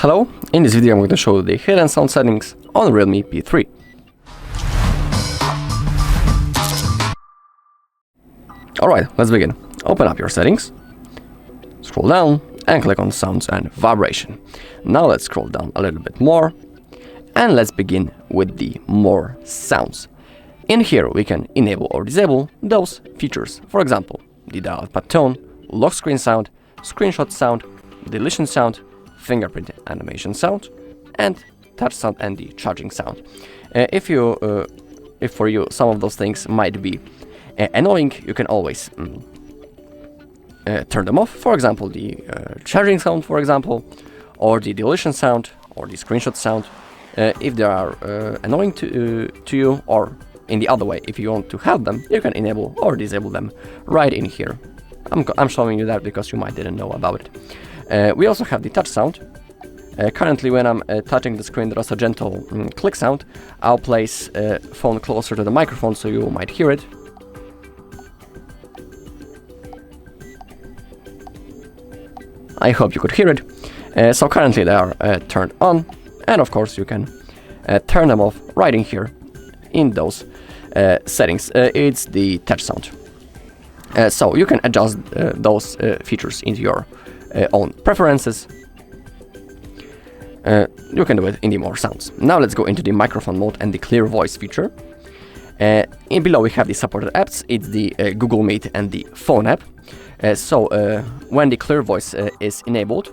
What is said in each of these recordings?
Hello, in this video I'm going to show you the hidden sound settings on REALME P3. Alright, let's begin. Open up your settings, scroll down and click on sounds and vibration. Now let's scroll down a little bit more and let's begin with the more sounds. In here we can enable or disable those features. For example, the dial pad tone, lock screen sound, screenshot sound, deletion sound, fingerprint animation sound, and touch sound and the charging sound. If for you some of those things might be annoying, you can always turn them off. For example, the charging sound, for example, or the deletion sound, or the screenshot sound. If they are annoying to you, or in the other way, if you want to have them, you can enable or disable them right in here. I'm showing you that because you might didn't know about it. We also have the touch sound. Currently, when I'm touching the screen, there's a gentle click sound. I'll place phone closer to the microphone so you might hear it. I hope you could hear it. So currently they are turned on, and of course you can turn them off right in here in those settings. It's the touch sound. So you can adjust those features into your own preferences. You can do it in the more sounds. Now let's go into the microphone mode and the clear voice feature. In below we have the supported apps. It's the Google Meet and the phone app. So when the clear voice is enabled,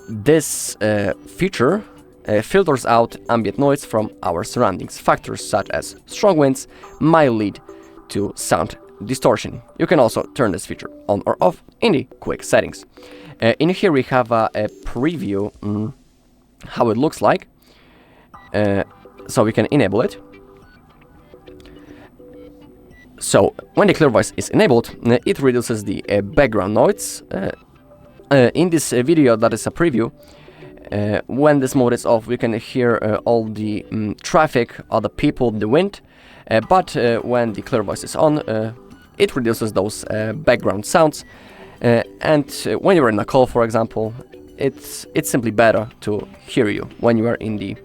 this feature filters out ambient noise from our surroundings. Factors such as strong winds might lead to sound distortion. You can also turn this feature on or off in the quick settings. In here we have a preview how it looks like, so we can enable it. So when the clear voice is enabled, it reduces the background noise. In this video, that is a preview. When this mode is off, we can hear all the traffic, other people, the wind. But when the clear voice is on, it reduces those background sounds. And when you're in a call, for example, it's simply better to hear you when you are in the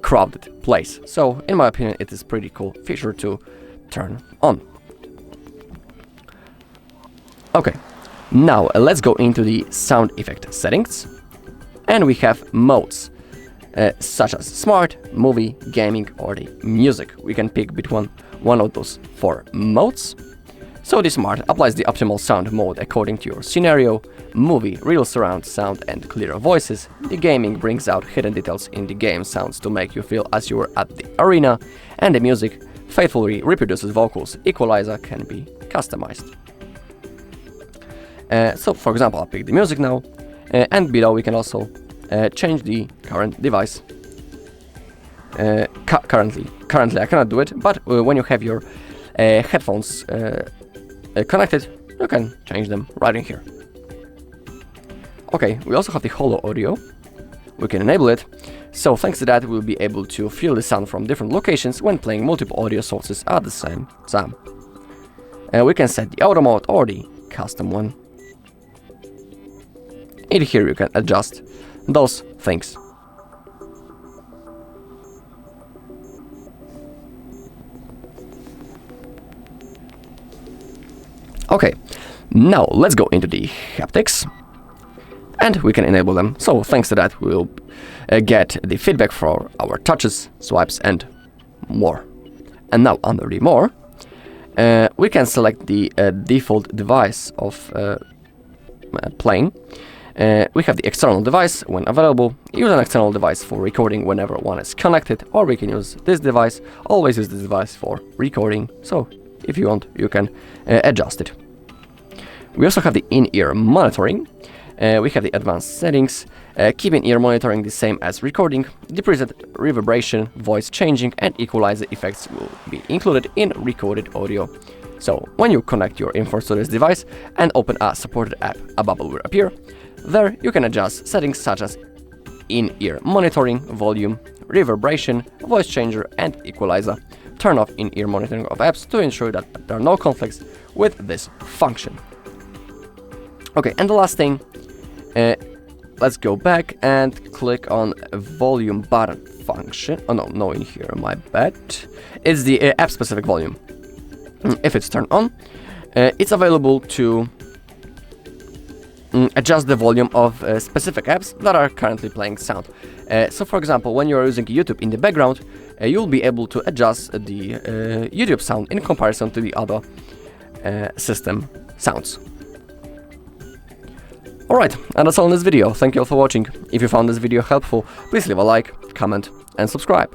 crowded place. So, in my opinion, it is a pretty cool feature to turn on. Okay, now let's go into the sound effect settings. And we have modes, such as smart, movie, gaming, or the music. We can pick between one of those four modes. So the smart applies the optimal sound mode according to your scenario. Movie, real surround sound and clear voices. The gaming brings out hidden details in the game sounds to make you feel as you were at the arena. And the music faithfully reproduces vocals. Equalizer can be customized. So for example, I'll pick the music now. And below we can also change the current device. Currently I cannot do it, but when you have your headphones connected, you can change them right in here. Okay, we also have the Holo audio. We can enable it. So thanks to that, we'll be able to feel the sound from different locations when playing multiple audio sources at the same time. We can set the auto mode or the custom one. In here you can adjust those things. Okay, now let's go into the haptics and we can enable them. So thanks to that we'll get the feedback for our touches, swipes and more. And now under the more, we can select the default device of playing. We have the external device when available. Use an external device for recording whenever one is connected, or we can use this device. Always use this device for recording. So if you want, you can adjust it. We also have the in-ear monitoring. We have the advanced settings. Keep in-ear monitoring the same as recording. The preset reverberation, voice changing, and equalizer effects will be included in recorded audio. So when you connect your earphones to this device and open a supported app, a bubble will appear. There you can adjust settings such as in-ear monitoring, volume, reverberation, voice changer, and equalizer. Turn off in-ear monitoring of apps to ensure that there are no conflicts with this function. Okay, and the last thing, let's go back and click on volume button function. Oh no, no, in here, my bad. It's the app-specific volume. If it's turned on, it's available to adjust the volume of specific apps that are currently playing sound. So for example, when you're using YouTube in the background, you'll be able to adjust the YouTube sound in comparison to the other system sounds. Alright, and that's all in this video. Thank you all for watching. If you found this video helpful, please leave a like, comment and subscribe.